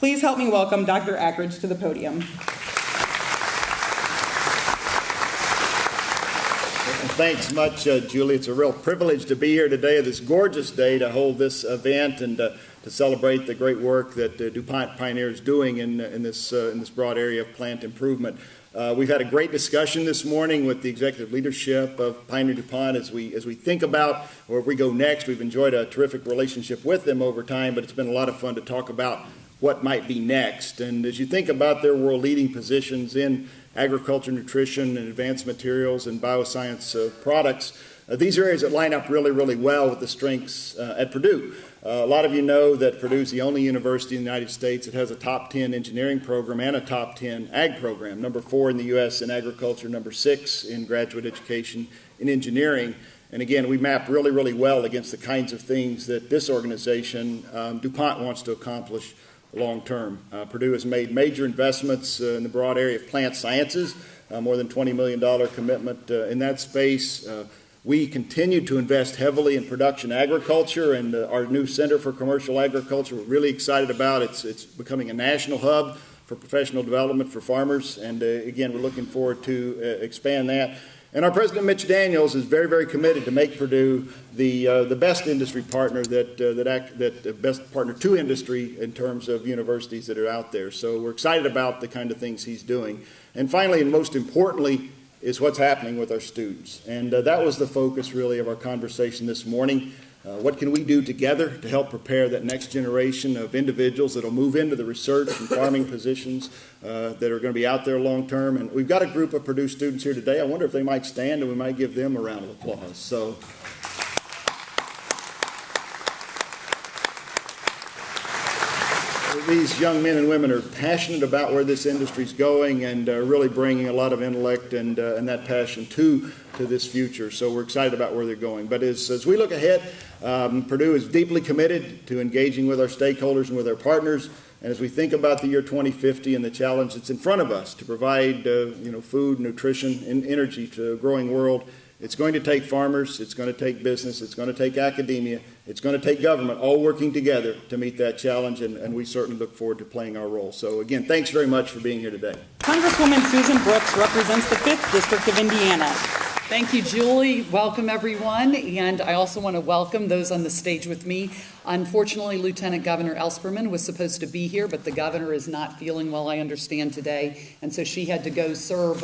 Please help me welcome Dr. Ackridge to the podium. Thanks much, Julie. It's a real privilege to be here today, this gorgeous day, to hold this event and to celebrate the great work that DuPont Pioneer is doing in this broad area of plant improvement. We've had a great discussion this morning with the executive leadership of Pioneer DuPont as we think about where we go next. We've enjoyed a terrific relationship with them over time, but it's been a lot of fun to talk about what might be next. And as you think about their world-leading positions in agriculture, nutrition, and advanced materials and bioscience products, these are areas that line up really, really well with the strengths at Purdue. A lot of you know that Purdue is the only university in the United States that has a top 10 engineering program and a top 10 ag program, number 4 in the U.S. in agriculture, number 6 in graduate education in engineering. And again, we map really, really well against the kinds of things that this organization, DuPont, wants to accomplish long term. Purdue has made major investments in the broad area of plant sciences, more than $20 million commitment in that space. We continue to invest heavily in production agriculture, and our new Center for Commercial Agriculture we're really excited about. It's becoming a national hub for professional development for farmers, and again, we're looking forward to expand that. And our President, Mitch Daniels, is very, very committed to make Purdue the best industry partner best partner to industry in terms of universities that are out there. So we're excited about the kind of things he's doing. And finally, and most importantly, is what's happening with our students. And that was the focus, really, of our conversation this morning. What can we do together to help prepare that next generation of individuals that will move into the research and farming positions that are going to be out there long term? And we've got a group of Purdue students here today. I wonder if they might stand and we might give them a round of applause. So, these young men and women are passionate about where this industry is going and really bringing a lot of intellect and that passion to this future. So we're excited about where they're going. But as we look ahead, Purdue is deeply committed to engaging with our stakeholders and with our partners. And as we think about the year 2050 and the challenge that's in front of us to provide food, nutrition, and energy to a growing world, it's going to take farmers, it's going to take business, it's going to take academia, it's going to take government all working together to meet that challenge, and we certainly look forward to playing our role. So again, thanks very much for being here today. Congresswoman Susan Brooks represents the 5th District of Indiana. Thank you, Julie. Welcome, everyone. And I also want to welcome those on the stage with me. Unfortunately, Lieutenant Governor Ellspermann was supposed to be here, but the governor is not feeling well, I understand, today. And so she had to go serve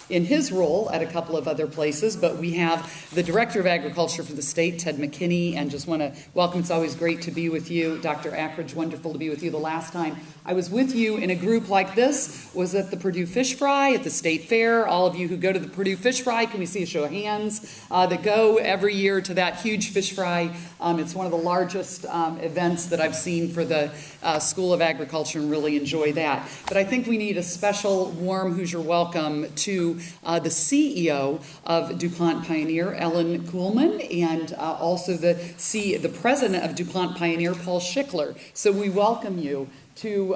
in his role at a couple of other places. But we have the Director of Agriculture for the state, Ted McKinney, and just want to welcome. It's always great to be with you. Dr. Ackridge, wonderful to be with you. The last time I was with you in a group like this was at the Purdue Fish Fry at the State Fair. All of you who go to the Purdue Fish Fry, can we see a show of hands that go every year to that huge fish fry? It's one of the largest events that I've seen for the School of Agriculture, and really enjoy that. But I think we need a special warm Hoosier welcome to the CEO of DuPont Pioneer, Ellen Kuhlman, and also the president of DuPont Pioneer, Paul Schickler. So we welcome you to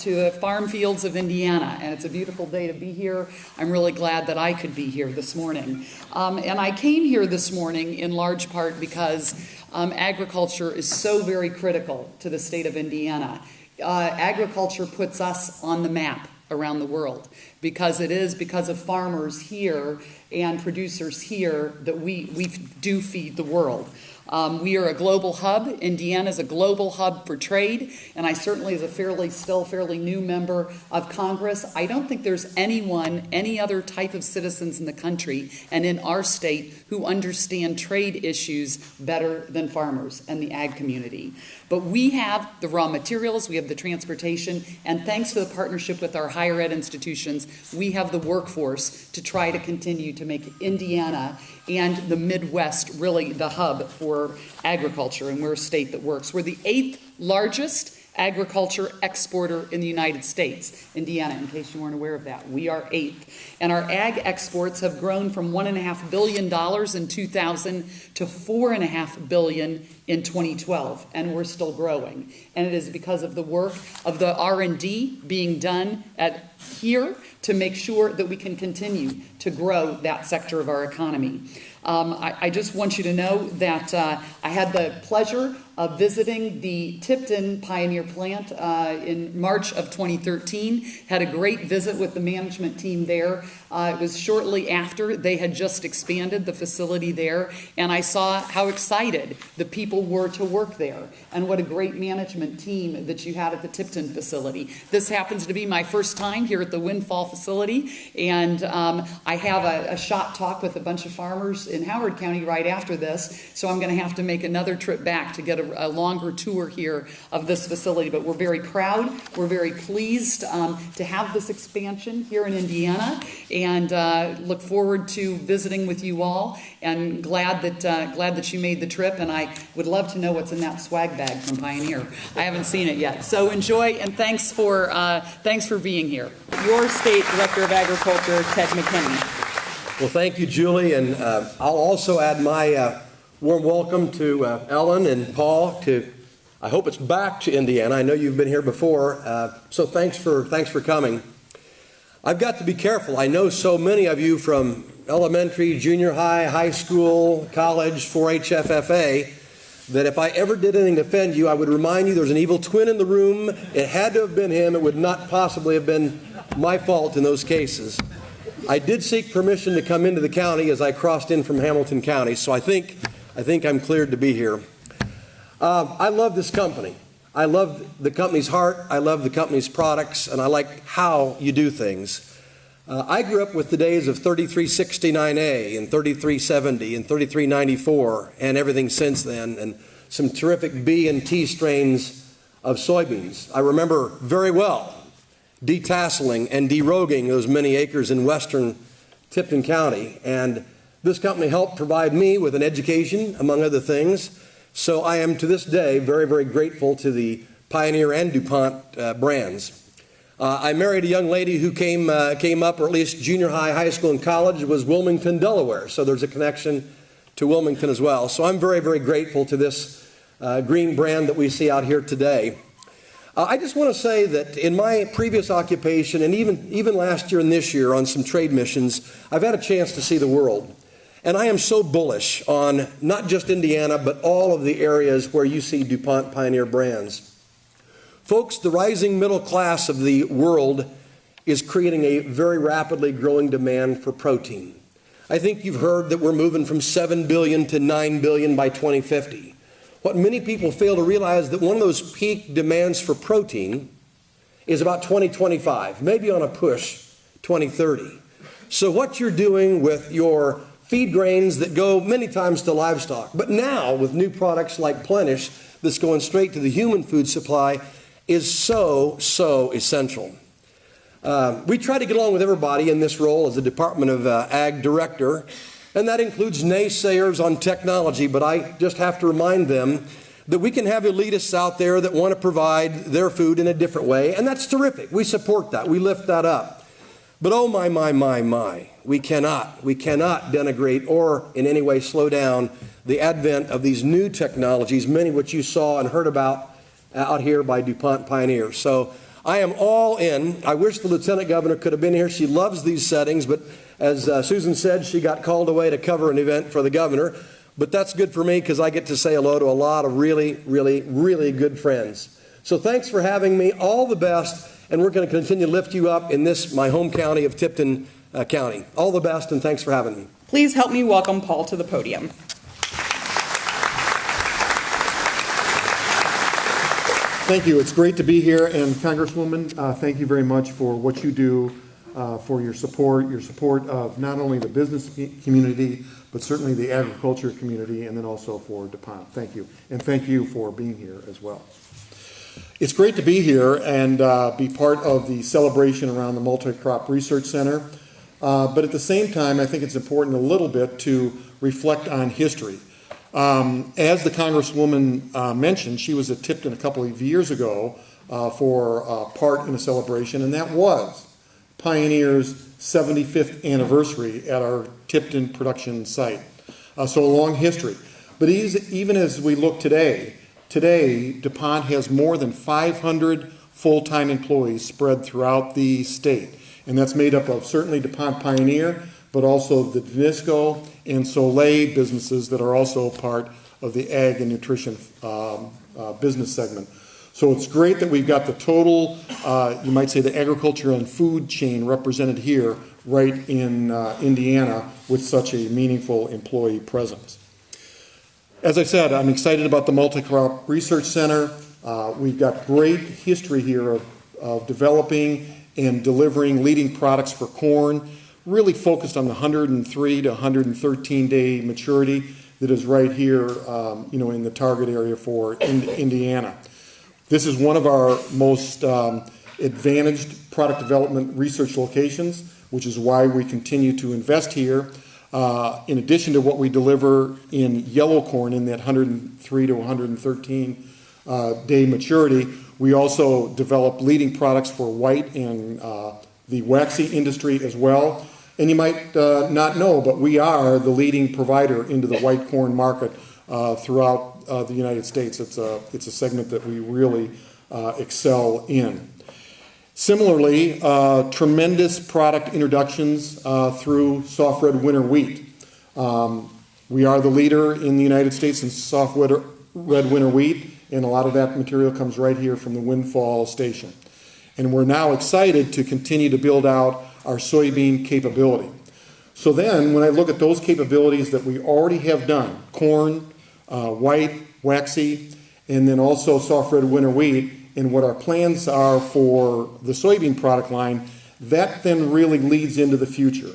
the farm fields of Indiana, and it's a beautiful day to be here. I'm really glad that I could be here this morning. And I came here this morning in large part because agriculture is so very critical to the state of Indiana. Agriculture puts us on the map around the world because it is because of farmers here and producers here that we do feed the world. We are a global hub. Indiana is a global hub for trade, and I certainly, as a still fairly new member of Congress, I don't think there's any other type of citizens in the country and in our state who understand trade issues better than farmers and the ag community. But we have the raw materials, we have the transportation, and thanks to the partnership with our higher ed institutions, we have the workforce to try to continue to make Indiana and the Midwest really the hub for agriculture, and we're a state that works. We're the 8th largest agriculture exporter in the United States. Indiana, in case you weren't aware of that, we are 8th. And our ag exports have grown from $1.5 billion in 2000 to $4.5 billion in 2012, and we're still growing. And it is because of the work of the R&D being done here to make sure that we can continue to grow that sector of our economy. I just want you to know that I had the pleasure of visiting the Tipton Pioneer plant in March of 2013. Had a great visit with the management team there. It was shortly after they had just expanded the facility there, and I saw how excited the people were to work there, and what a great management team that you had at the Tipton facility. This happens to be my first time here at the Windfall facility, and I have a shop talk with a bunch of farmers in Howard County right after this, so I'm going to have to make another trip back to get a longer tour here of this facility. But we're very proud, we're very pleased to have this expansion here in Indiana, and look forward to visiting with you all, and glad that you made the trip, and I would love to know what's in that swag bag from Pioneer. I haven't seen it yet, so enjoy, and thanks for being here. Your State Director of Agriculture, Ted McKinney. Well, thank you, Julie, and I'll also add my warm welcome to Ellen and Paul. I hope it's back to Indiana. I know you've been here before, so thanks for coming. I've got to be careful. I know so many of you from elementary, junior high, high school, college, 4-H, FFA, that if I ever did anything to offend you, I would remind you there's an evil twin in the room. It had to have been him. It would not possibly have been my fault in those cases. I did seek permission to come into the county as I crossed in from Hamilton County, so I think I'm cleared to be here. I love this company. I love the company's heart. I love the company's products, and I like how you do things. I grew up with the days of 3369A and 3370 and 3394 and everything since then, and some terrific B and T strains of soybeans. I remember very well detasseling and deroguing those many acres in western Tipton County, and this company helped provide me with an education, among other things. So I am to this day very, very grateful to the Pioneer and DuPont brands. I married a young lady who came up, or at least junior high, high school, and college, was Wilmington, Delaware. So there's a connection to Wilmington as well. So I'm very, very grateful to this green brand that we see out here today. I just want to say that in my previous occupation, and even last year and this year on some trade missions, I've had a chance to see the world. And I am so bullish on not just Indiana, but all of the areas where you see DuPont Pioneer brands. Folks, the rising middle class of the world is creating a very rapidly growing demand for protein. I think you've heard that we're moving from 7 billion to 9 billion by 2050. What many people fail to realize that one of those peak demands for protein is about 2025, maybe on a push 2030. So what you're doing with your feed grains that go many times to livestock, but now with new products like Plenish that's going straight to the human food supply, is so essential. We try to get along with everybody in this role as the Department of Ag Director, and that includes naysayers on technology, but I just have to remind them that we can have elitists out there that want to provide their food in a different way, and that's terrific. We support that. We lift that up. But oh my, we cannot denigrate or in any way slow down the advent of these new technologies, many of which you saw and heard about out here by DuPont Pioneer. So I am all in. I wish the Lieutenant Governor could have been here. She loves these settings, but as Susan said, she got called away to cover an event for the governor. But that's good for me because I get to say hello to a lot of really, really, really good friends. So thanks for having me. All the best, and we're going to continue to lift you up in this, my home county of Tipton County. All the best, and thanks for having me. Please help me welcome Paul to the podium. Thank you. It's great to be here, and Congresswoman, thank you very much for what you do, for your support of not only the business community, but certainly the agriculture community, and then also for DuPont. Thank you. And thank you for being here as well. It's great to be here and be part of the celebration around the Multi-Crop Research Center. But at the same time, I think it's important a little bit to reflect on history. As the Congresswoman mentioned, she was at Tipton a couple of years ago for part in a celebration, and that was Pioneer's 75th anniversary at our Tipton production site. So a long history. But even as we look today, DuPont has more than 500 full-time employees spread throughout the state. And that's made up of certainly DuPont Pioneer, but also the Danisco and Soleil businesses that are also part of the ag and nutrition business segment. So it's great that we've got the total, you might say the agriculture and food chain represented here right in Indiana with such a meaningful employee presence. As I said, I'm excited about the Multi-Crop Research Center. We've got great history here of developing and delivering leading products for corn, really focused on the 103 to 113 day maturity that is right here, in the target area for Indiana. This is one of our most advantaged product development research locations, which is why we continue to invest here. In addition to what we deliver in yellow corn in that 103 to 113 day maturity, we also develop leading products for white and the waxy industry as well. And you might not know, but we are the leading provider into the white corn market throughout the United States. It's a segment that we really excel in. Similarly, tremendous product introductions through soft red winter wheat. We are the leader in the United States in soft red winter wheat, and a lot of that material comes right here from the Windfall station. And we're now excited to continue to build out our soybean capability. So then, when I look at those capabilities that we already have done, corn, white, waxy, and then also soft red winter wheat, and what our plans are for the soybean product line, that then really leads into the future.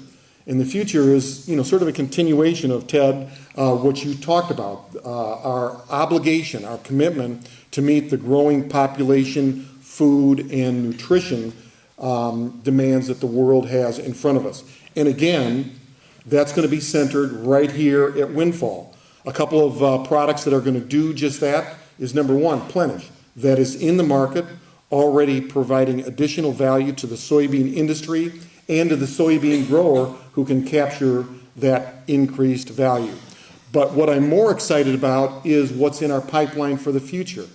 And the future is, sort of a continuation of, Ted, what you talked about, our obligation, our commitment to meet the growing population, food, and nutrition demands that the world has in front of us. And again, that's going to be centered right here at Windfall. A couple of products that are going to do just that is number one, Plenish. That is in the market, already providing additional value to the soybean industry and to the soybean grower who can capture that increased value. But what I'm more excited about is what's in our pipeline for the future,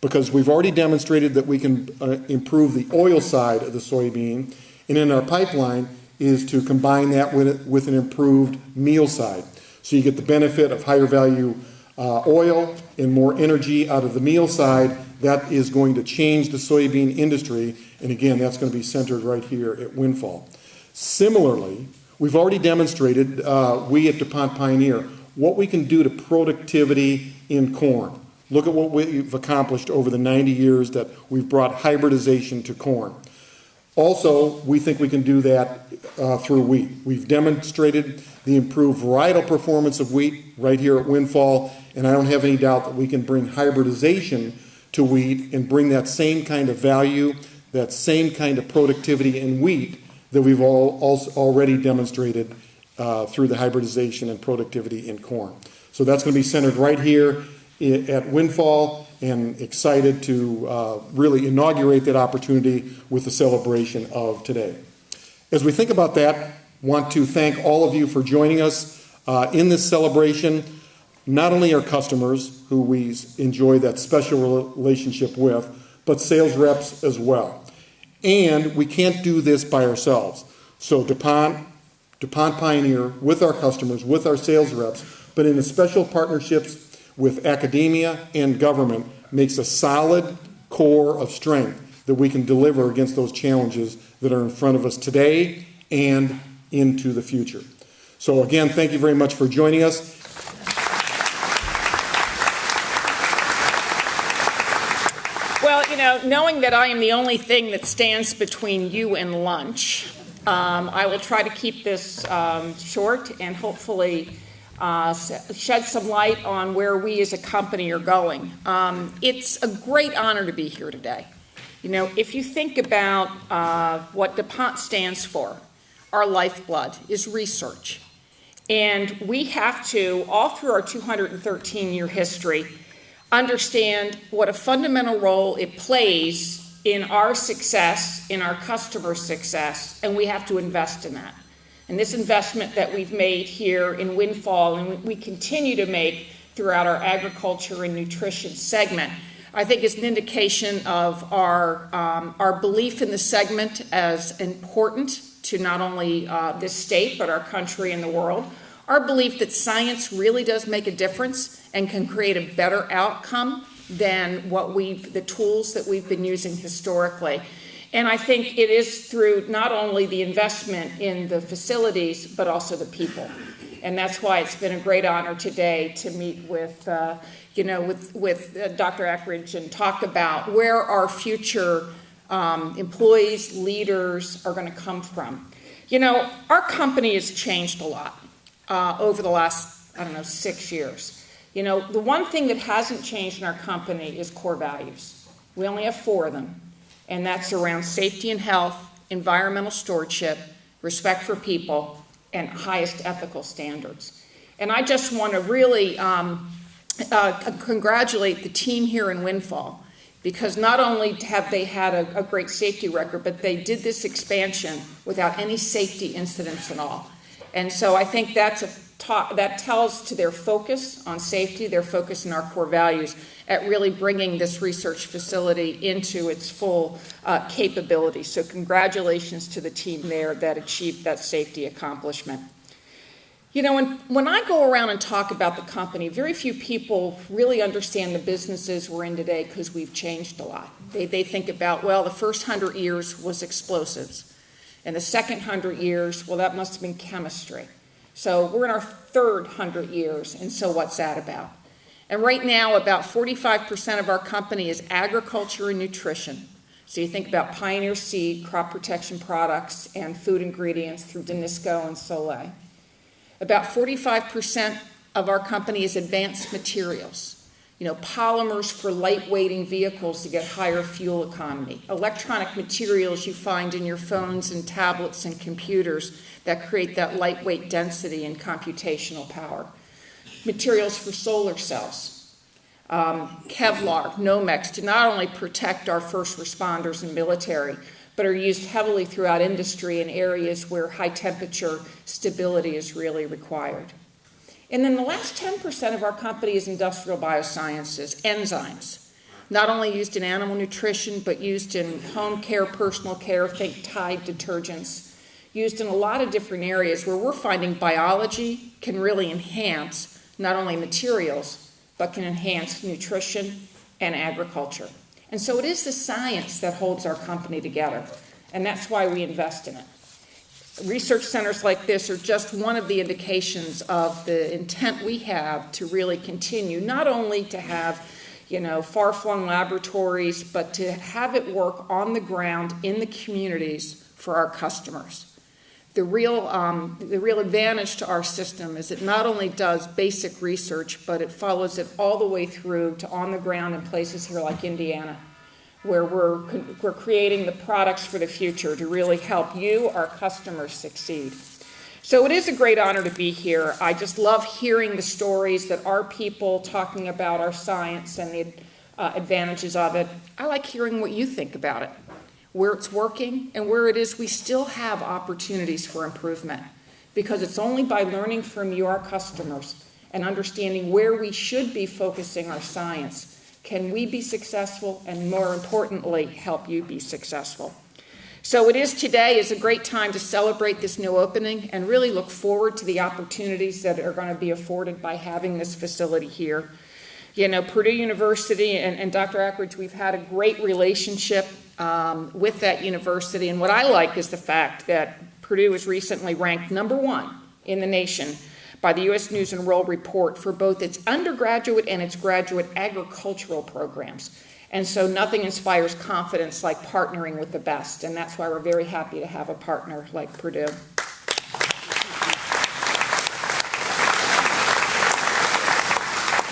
because we've already demonstrated that we can improve the oil side of the soybean, and in our pipeline is to combine that with an improved meal side. So you get the benefit of higher value oil and more energy out of the meal side. That is going to change the soybean industry, and again, that's going to be centered right here at Windfall. Similarly, we've already demonstrated, we at DuPont Pioneer, what we can do to productivity in corn. Look at what we've accomplished over the 90 years that we've brought hybridization to corn. Also, we think we can do that through wheat. We've demonstrated the improved varietal performance of wheat right here at Windfall, and I don't have any doubt that we can bring hybridization to wheat and bring that same kind of value, that same kind of productivity in wheat that we've already demonstrated through the hybridization and productivity in corn. So that's going to be centered right here at Windfall, and excited to really inaugurate that opportunity with the celebration of today. As we think about that, want to thank all of you for joining us in this celebration. Not only our customers, who we enjoy that special relationship with, but sales reps as well. And we can't do this by ourselves. So DuPont Pioneer, with our customers, with our sales reps, but in the special partnerships with academia and government, makes a solid core of strength that we can deliver against those challenges that are in front of us today and into the future. So again, thank you very much for joining us. Well, knowing that I am the only thing that stands between you and lunch, I will try to keep this short and hopefully shed some light on where we as a company are going. It's a great honor to be here today. If you think about what DuPont stands for, our lifeblood is research. And we have to, all through our 213-year history, understand what a fundamental role it plays in our success, in our customers' success, and we have to invest in that. And this investment that we've made here in Windfall, and we continue to make throughout our agriculture and nutrition segment, I think is an indication of our belief in the segment as important to not only this state, but our country and the world. Our belief that science really does make a difference and can create a better outcome than the tools that we've been using historically. And I think it is through not only the investment in the facilities, but also the people. And that's why it's been a great honor today to meet with Dr. Eckridge and talk about where our future employees, leaders are going to come from. Our company has changed a lot over the last, 6 years. The one thing that hasn't changed in our company is core values. We only have 4 of them, and that's around safety and health, environmental stewardship, respect for people, and highest ethical standards. And I just want to really congratulate the team here in Windfall, because not only have they had a great safety record, but they did this expansion without any safety incidents at all. And so I think that tells to their focus on safety, their focus on our core values, at really bringing this research facility into its full capability. So congratulations to the team there that achieved that safety accomplishment. When I go around and talk about the company, very few people really understand the businesses we're in today because we've changed a lot. They think about, well, the first 100 years was explosives. And the second 100 years, well, that must have been chemistry. So we're in our third 100 years, and so what's that about? And right now, about 45% of our company is agriculture and nutrition. So you think about Pioneer seed, crop protection products, and food ingredients through Danisco and Soleil. About 45% of our company is advanced materials. Polymers for lightweighting vehicles to get higher fuel economy. Electronic materials you find in your phones and tablets and computers that create that lightweight density and computational power. Materials for solar cells. Kevlar, Nomex, to not only protect our first responders and military, but are used heavily throughout industry in areas where high temperature stability is really required. And then the last 10% of our company is industrial biosciences, enzymes, not only used in animal nutrition, but used in home care, personal care, think Tide detergents, used in a lot of different areas where we're finding biology can really enhance not only materials, but can enhance nutrition and agriculture. And so it is the science that holds our company together, and that's why we invest in it. Research centers like this are just one of the indications of the intent we have to really continue, not only to have, far-flung laboratories, but to have it work on the ground in the communities for our customers. The real advantage to our system is it not only does basic research, but it follows it all the way through to on the ground in places here like Indiana, where we're creating the products for the future to really help you, our customers, succeed. So it is a great honor to be here. I just love hearing the stories that our people talking about our science and the advantages of it. I like hearing what you think about it, where it's working and where it is we still have opportunities for improvement, because it's only by learning from you, our customers, and understanding where we should be focusing our science can we be successful, and more importantly, help you be successful. So today is a great time to celebrate this new opening and really look forward to the opportunities that are going to be afforded by having this facility here. Purdue University and Dr. Eckridge, we've had a great relationship with that university, and what I like is the fact that Purdue was recently ranked #1 in the nation by the U.S. News and World Report for both its undergraduate and its graduate agricultural programs. And so nothing inspires confidence like partnering with the best, and that's why we're very happy to have a partner like Purdue.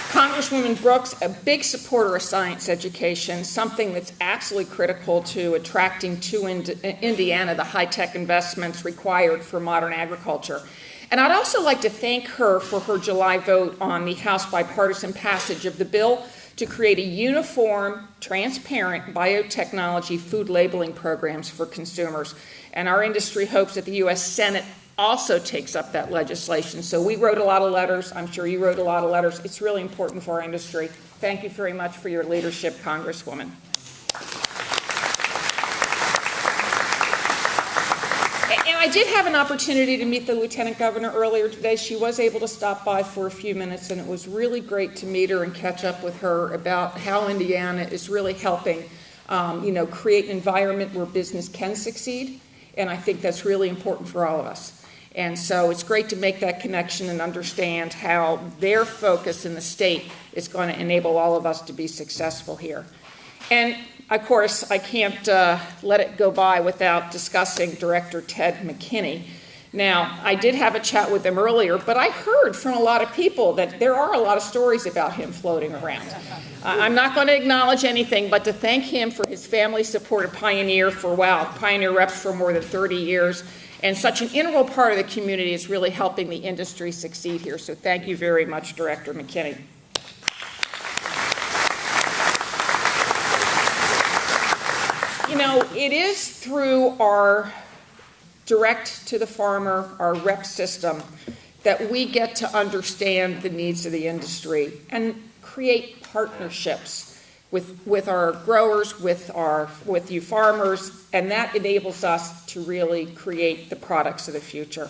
Congresswoman Brooks, a big supporter of science education, something that's absolutely critical to attracting to Indiana the high-tech investments required for modern agriculture. And I'd also like to thank her for her July vote on the House bipartisan passage of the bill to create a uniform, transparent biotechnology food labeling programs for consumers. And our industry hopes that the U.S. Senate also takes up that legislation. So we wrote a lot of letters. I'm sure you wrote a lot of letters. It's really important for our industry. Thank you very much for your leadership, Congresswoman. And I did have an opportunity to meet the Lieutenant Governor earlier today. She was able to stop by for a few minutes, and it was really great to meet her and catch up with her about how Indiana is really helping, create an environment where business can succeed. And I think that's really important for all of us. And so it's great to make that connection and understand how their focus in the state is going to enable all of us to be successful here. And of course, I can't let it go by without discussing Director Ted McKinney. Now, I did have a chat with him earlier, but I heard from a lot of people that there are a lot of stories about him floating around. I'm not going to acknowledge anything, but to thank him for his family support of Pioneer Pioneer reps for more than 30 years, and such an integral part of the community is really helping the industry succeed here. So thank you very much, Director McKinney. It is through our direct to the farmer, our rep system, that we get to understand the needs of the industry and create partnerships with our growers, with you farmers, and that enables us to really create the products of the future.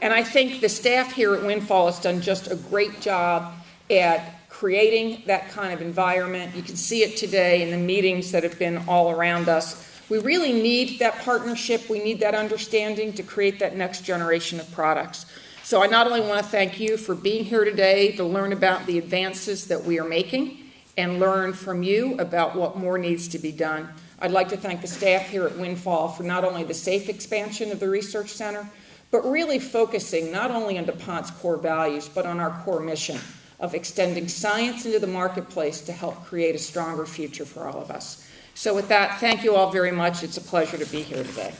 And I think the staff here at Windfall has done just a great job at creating that kind of environment. You can see it today in the meetings that have been all around us. We really need that partnership. We need that understanding to create that next generation of products. So I not only want to thank you for being here today to learn about the advances that we are making and learn from you about what more needs to be done. I'd like to thank the staff here at Windfall for not only the safe expansion of the research center, but really focusing not only on DuPont's core values, but on our core mission of extending science into the marketplace to help create a stronger future for all of us. So with that, thank you all very much. It's a pleasure to be here today.